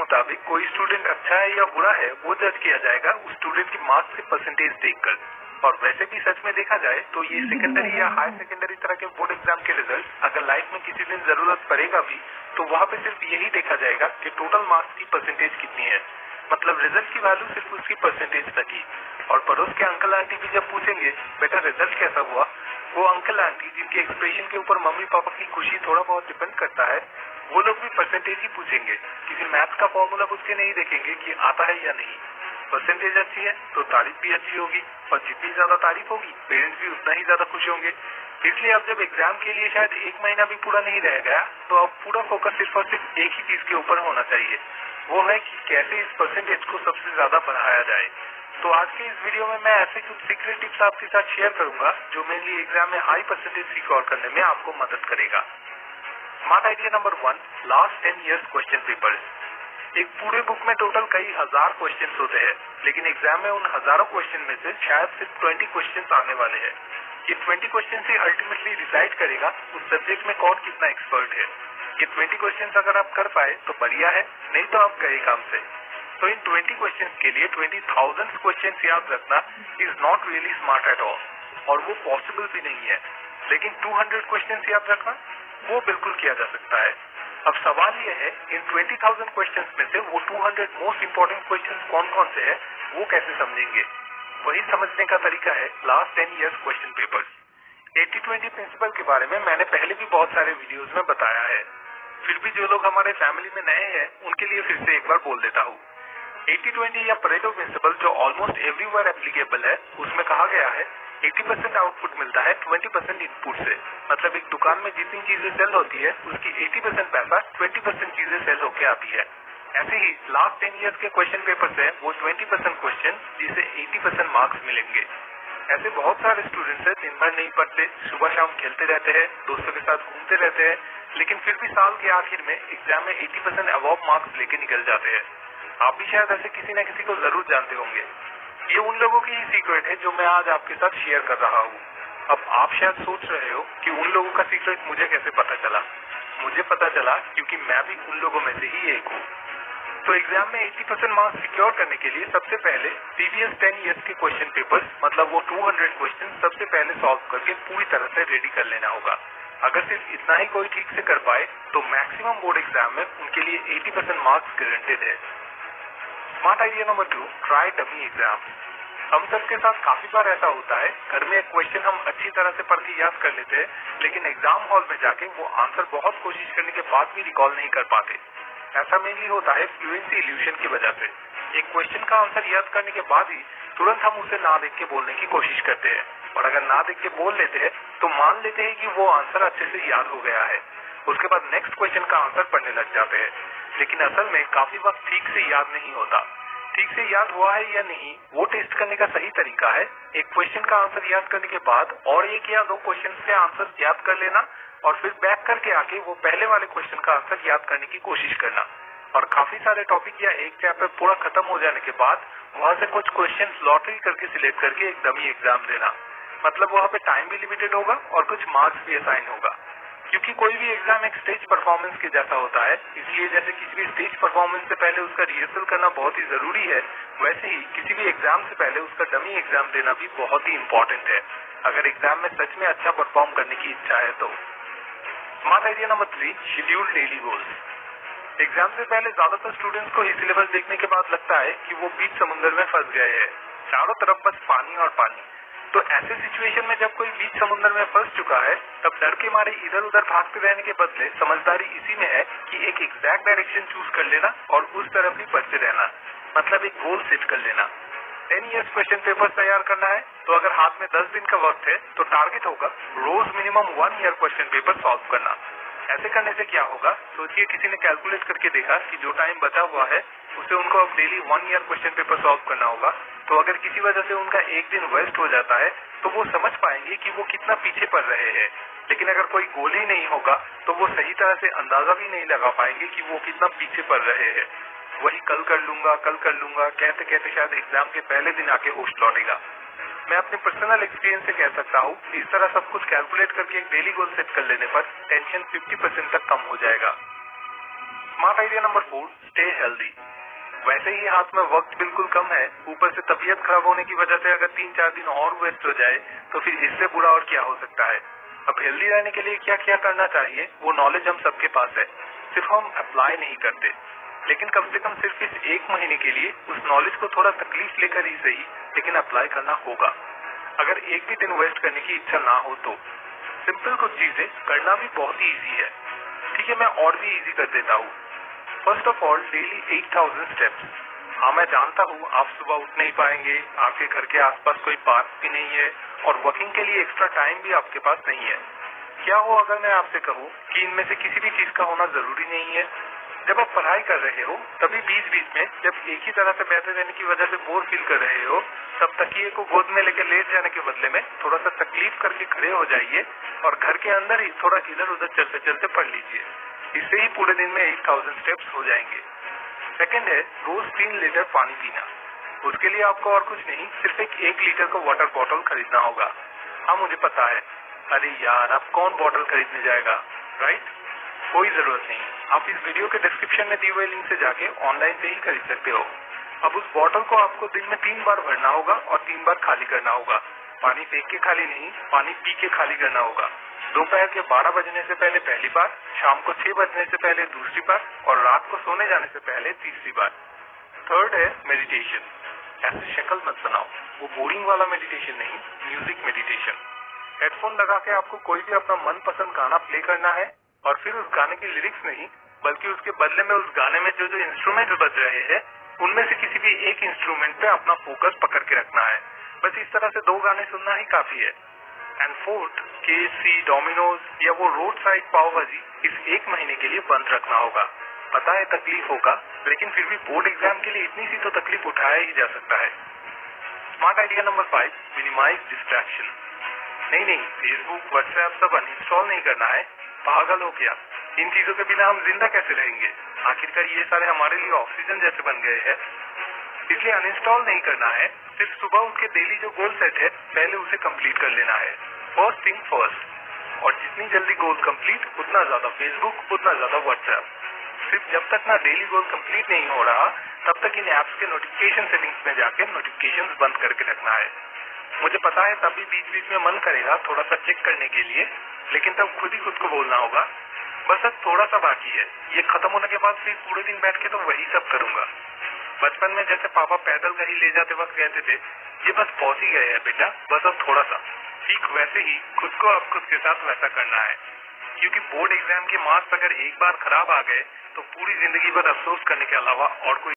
मुताबिक कोई स्टूडेंट अच्छा है या बुरा है वो जज किया जाएगा उस स्टूडेंट की मार्क्स से परसेंटेज देखकर। और वैसे भी सच में देखा जाए तो ये सेकेंडरी या हायर सेकेंडरी तरह के बोर्ड एग्जाम के रिजल्ट अगर लाइफ में किसी दिन जरूरत पड़ेगा भी तो वहाँ पे सिर्फ यही देखा जाएगा कि टोटल मार्क्स की परसेंटेज कितनी है। मतलब रिजल्ट की वैल्यू सिर्फ उसकी परसेंटेज तक ही। और पड़ोस के अंकल आंटी भी जब पूछेंगे बेटा रिजल्ट कैसा हुआ, वो अंकल आंटी जिनके एक्सप्रेशन के ऊपर मम्मी पापा की खुशी थोड़ा बहुत डिपेंड करता है, वो लोग भी परसेंटेज ही पूछेंगे। किसी मैथ का फॉर्मूला पूछ के नहीं देखेंगे कि आता है या नहीं। परसेंटेज अच्छी है तो तारीफ भी अच्छी होगी, और जितनी ज्यादा तारीफ होगी पेरेंट्स भी उतना ही ज्यादा खुश होंगे। इसलिए अब जब एग्जाम के लिए शायद 1 महीना भी पूरा नहीं रह गया तो अब पूरा फोकस सिर्फ और सिर्फ एक ही चीज के ऊपर होना चाहिए, वो है कि कैसे इस परसेंटेज को सबसे ज्यादा बढ़ाया जाए। तो आज के इस वीडियो में मैं ऐसे कुछ सीक्रेट टिप्स आपके साथ शेयर करूंगा जो मेनली एग्जाम में हाई परसेंटेज सिक्योर करने में आपको मदद करेगा। Smart idea number 1, last 10 years question papers. एक पूरे बुक में टोटल कई हजार क्वेश्चन होते हैं, लेकिन एग्जाम में उन हजारों क्वेश्चन में से शायद सिर्फ 20 क्वेश्चन आने वाले हैं। ये 20 क्वेश्चन से अल्टीमेटली डिसाइड करेगा उस सब्जेक्ट में कौन कितना एक्सपर्ट है। ये 20 क्वेश्चन अगर आप कर पाए तो बढ़िया है, नहीं तो आप गए काम से। तो इन 20 क्वेश्चन के लिए 20,000 क्वेश्चन याद रखना is not really smart at all, और वो पॉसिबल भी नहीं है। लेकिन 200 क्वेश्चन याद रखना वो बिल्कुल किया जा सकता है। अब सवाल ये है इन 20,000 क्वेश्चंस में से वो 200 मोस्ट इंपोर्टेंट क्वेश्चंस कौन कौन से हैं वो कैसे समझेंगे। वही समझने का तरीका है last 10 years question papers. 80-20 principle के बारे में मैंने पहले भी बहुत सारे वीडियोस में बताया है, फिर भी जो लोग हमारे फैमिली में नए हैं उनके लिए फिर से एक बार बोल देता हूँ। 80-20 या परेटो प्रिंसिपल जो ऑलमोस्ट एवरीवेयर एप्लीकेबल है, उसमें कहा गया है 80% आउटपुट मिलता है 20% इनपुट से। मतलब एक दुकान में जितनी चीजें सेल होती है उसकी 80% पैसा 20% चीजें सेल होके आती है। ऐसे ही लास्ट 10 इयर्स के क्वेश्चन पेपर से वो 20% क्वेश्चन जिसे 80% मार्क्स मिलेंगे। ऐसे बहुत सारे स्टूडेंट्स हैं दिन भर नहीं पढ़ते, सुबह शाम खेलते रहते हैं, दोस्तों के साथ घूमते रहते हैं, लेकिन फिर भी साल के आखिर में एग्जाम में 80% अबव मार्क्स लेके निकल जाते हैं। आप भी शायद ऐसे किसी न किसी को जरूर जानते होंगे। ये उन लोगों की ही सीक्रेट है जो मैं आज आपके साथ शेयर कर रहा हूँ। अब आप शायद सोच रहे हो कि उन लोगों का सीक्रेट मुझे कैसे पता चला। मुझे पता चला क्योंकि मैं भी उन लोगों में से ही एक हूँ। तो एग्जाम में 80% मार्क्स सिक्योर करने के लिए सबसे पहले प्रीवियस 10 इयर्स के क्वेश्चन पेपर्स, मतलब वो 200 क्वेश्चन सबसे पहले सॉल्व करके पूरी तरह से रेडी कर लेना होगा। अगर सिर्फ इतना ही कोई ठीक से कर पाए तो मैक्सिमम बोर्ड एग्जाम में उनके लिए 80% मार्क्स गारंटेड है। Smart idea number 2, try dummy exam. हम सबके साथ काफी बार ऐसा होता है, घर में एक क्वेश्चन हम अच्छी तरह से पढ़ के याद कर लेते हैं, लेकिन एग्जाम हॉल में जाके वो आंसर बहुत कोशिश करने के बाद भी रिकॉल नहीं कर पाते। ऐसा मेनली होता है फ्लुएंसी इल्यूशन की वजह से। एक क्वेश्चन का आंसर याद करने के बाद ही तुरंत हम उसे ना देख के बोलने की कोशिश करते हैं, और अगर ना देख के बोल लेते हैं तो मान लेते हैं कि वो आंसर अच्छे से याद हो गया है। उसके बाद नेक्स्ट क्वेश्चन का आंसर पढ़ने लग जाते हैं, लेकिन असल में काफी वक्त ठीक से याद नहीं होता। ठीक से याद हुआ है या नहीं वो टेस्ट करने का सही तरीका है एक क्वेश्चन का आंसर याद करने के बाद और 1 या 2 क्वेश्चन के आंसर याद कर लेना, और फिर बैक करके आके वो पहले वाले क्वेश्चन का आंसर याद करने की कोशिश करना। और काफी सारे टॉपिक या एक चैप्टर पूरा खत्म हो जाने के बाद वहाँ से कुछ क्वेश्चन लॉटरी करके सिलेक्ट करके एक डमी एग्जाम देना। मतलब वहाँ पे टाइम भी लिमिटेड होगा और कुछ मार्क्स भी असाइन होगा। क्योंकि कोई भी एग्जाम एक स्टेज परफॉर्मेंस के जैसा होता है, इसलिए जैसे किसी भी स्टेज परफॉर्मेंस से पहले उसका रिहर्सल करना बहुत ही जरूरी है, वैसे ही किसी भी एग्जाम से पहले उसका डमी एग्जाम देना भी बहुत ही इम्पोर्टेंट है, अगर एग्जाम में सच में अच्छा परफॉर्म करने की इच्छा है तो। Smart idea number 3, schedule daily goals. Exam से पहले ज्यादातर स्टूडेंट्स को ही सिलेबस देखने के बाद लगता है कि वो बीच समुद्र में फंस गए हैं, चारों तरफ बस पानी और पानी। तो ऐसे सिचुएशन में जब कोई बीच समुद्र में फंस चुका है तब डर के मारे इधर उधर भागते रहने के बदले समझदारी इसी में है कि एक एग्जैक्ट डायरेक्शन चूज कर लेना और उस तरफ ही बढ़ते रहना, मतलब एक गोल सेट कर लेना। 10 इयर्स क्वेश्चन पेपर तैयार करना है तो अगर हाथ में 10 दिन का वक्त है तो टारगेट होगा रोज minimum 1 year question paper solve करना। ऐसे करने से क्या होगा, सोचिए किसी ने कैलकुलेट करके देखा कि जो टाइम बचा हुआ है उसे उनको अब daily 1 year question paper solve करना होगा। तो अगर किसी वजह से उनका एक दिन वेस्ट हो जाता है तो वो समझ पाएंगे कि वो कितना पीछे पड़ रहे हैं। लेकिन अगर कोई गोल ही नहीं होगा तो वो सही तरह से अंदाजा भी नहीं लगा पाएंगे कि वो कितना पीछे पड़ रहे हैं। वही कल कर लूंगा कहते कहते शायद एग्जाम के पहले दिन आके होश लौटेगा। मैं अपने पर्सनल एक्सपीरियंस से कह सकता हूँ इस तरह सब कुछ कैलकुलेट करके एक डेली गोल सेट कर लेने पर टेंशन 50% तक कम हो जाएगा। Smart idea number 4, stay healthy. वैसे ही हाथ में वक्त बिल्कुल कम है, ऊपर से तबीयत खराब होने की वजह से अगर 3-4 दिन और वेस्ट हो जाए तो फिर इससे बुरा और क्या हो सकता है। अब हेल्दी रहने के लिए क्या क्या करना चाहिए वो नॉलेज हम सबके पास है, सिर्फ हम अप्लाई नहीं करते। लेकिन कम से कम सिर्फ इस 1 महीने के लिए उस नॉलेज को थोड़ा तकलीफ लेकर ही सही, लेकिन अप्लाई करना होगा। अगर एक भी दिन वेस्ट करने की इच्छा ना हो तो सिंपल कुछ चीजें करना भी बहुत ही इजी है। ठीक है, मैं और भी इजी कर देता हूँ। First of all, daily 8000 steps. हाँ, मैं जानता हूँ आप सुबह उठ नहीं पाएंगे, आपके घर के आसपास कोई पार्क भी नहीं है और वॉकिंग के लिए एक्स्ट्रा टाइम भी आपके पास नहीं है। क्या हो अगर मैं आपसे कहूँ कि इनमें से किसी भी चीज का होना जरूरी नहीं है। जब आप पढ़ाई कर रहे हो तभी बीच बीच में जब एक ही तरह से बैठे रहने की वजह से बोर फील कर रहे हो, तब तकिए को गोद में लेकर लेट जाने के बदले में थोड़ा सा तकलीफ करके खड़े हो जाइए और घर के अंदर ही थोड़ा इधर उधर चलते चलते पढ़ लीजिए। इससे ही पूरे दिन में 8000 स्टेप्स हो जाएंगे। सेकंड है, रोज 3 लीटर पानी पीना। उसके लिए आपको और कुछ नहीं, सिर्फ एक 1 लीटर का वाटर बॉटल खरीदना होगा। हाँ, मुझे पता है, अरे यार अब कौन बॉटल खरीदने जाएगा, राइट? कोई जरूरत नहीं, आप इस वीडियो के डिस्क्रिप्शन में दिए हुए लिंक से जाके ऑनलाइन से ही खरीद सकते हो। अब उस बॉटल को आपको दिन में 3 बार भरना होगा और 3 बार खाली करना होगा। पानी फेंक के खाली नहीं, पानी पी के खाली करना होगा। दोपहर के 12 बजने से पहले पहली बार, शाम को 6 बजने से पहले दूसरी बार और रात को सोने जाने से पहले तीसरी बार। थर्ड है मेडिटेशन। ऐसे शक्ल मत बनाओ, वो बोरिंग वाला मेडिटेशन नहीं, म्यूजिक मेडिटेशन। हेडफोन लगा के आपको कोई भी अपना मनपसंद गाना प्ले करना है और फिर उस गाने की लिरिक्स नहीं, बल्कि उसके बदले में उस गाने में जो जो इंस्ट्रूमेंट बज रहे हैं उनमें से किसी भी एक इंस्ट्रूमेंट पे अपना फोकस पकड़ के रखना है। बस इस तरह से 2 गाने सुनना ही काफी है। एंड फोर्थ, KFC, डोमिनोज या वो रोड साइड पाव भाजी इस 1 महीने के लिए बंद रखना होगा। पता है तकलीफ होगा, लेकिन फिर भी बोर्ड एग्जाम के लिए इतनी सी तो तकलीफ उठाया ही जा सकता है। Smart idea number 5, minimise distraction. नहीं, फेसबुक, व्हाट्सएप सब अनइंस्टॉल नहीं करना है। पागल हो क्या? इन चीजों के बिना हम जिंदा कैसे रहेंगे? आखिरकार ये सारे हमारे लिए ऑक्सीजन जैसे बन गए हैं। इसलिए अनइंस्टॉल नहीं करना है, सिर्फ सुबह उठ के डेली जो गोल सेट है पहले उसे कंप्लीट कर लेना है। First thing first. और जितनी जल्दी गोल कंप्लीट, उतना ज्यादा फेसबुक, उतना ज्यादा व्हाट्सएप। सिर्फ जब तक ना डेली गोल कंप्लीट नहीं हो रहा, तब तक इन एप्स के नोटिफिकेशन सेटिंग्स में जाके नोटिफिकेशंस बंद करके रखना है। मुझे पता है तभी बीच बीच में मन करेगा थोड़ा सा चेक करने के लिए, लेकिन तब खुद ही खुद को बोलना होगा बस अब थोड़ा सा बाकी है, ये खत्म होने के बाद फिर पूरे दिन बैठ के तो वही सब करूंगा। बचपन में जैसे पापा पैदल कहीं ले जाते वक्त कहते थे, ये बस पहुंच ही गए हैं बेटा, बस अब थोड़ा सा। ठीक वैसे ही खुद को अब खुद के साथ वैसा करना है, क्योंकि बोर्ड एग्जाम के मार्क्स अगर एक बार खराब आ गए तो पूरी जिंदगी भर अफसोस करने के अलावा और कोई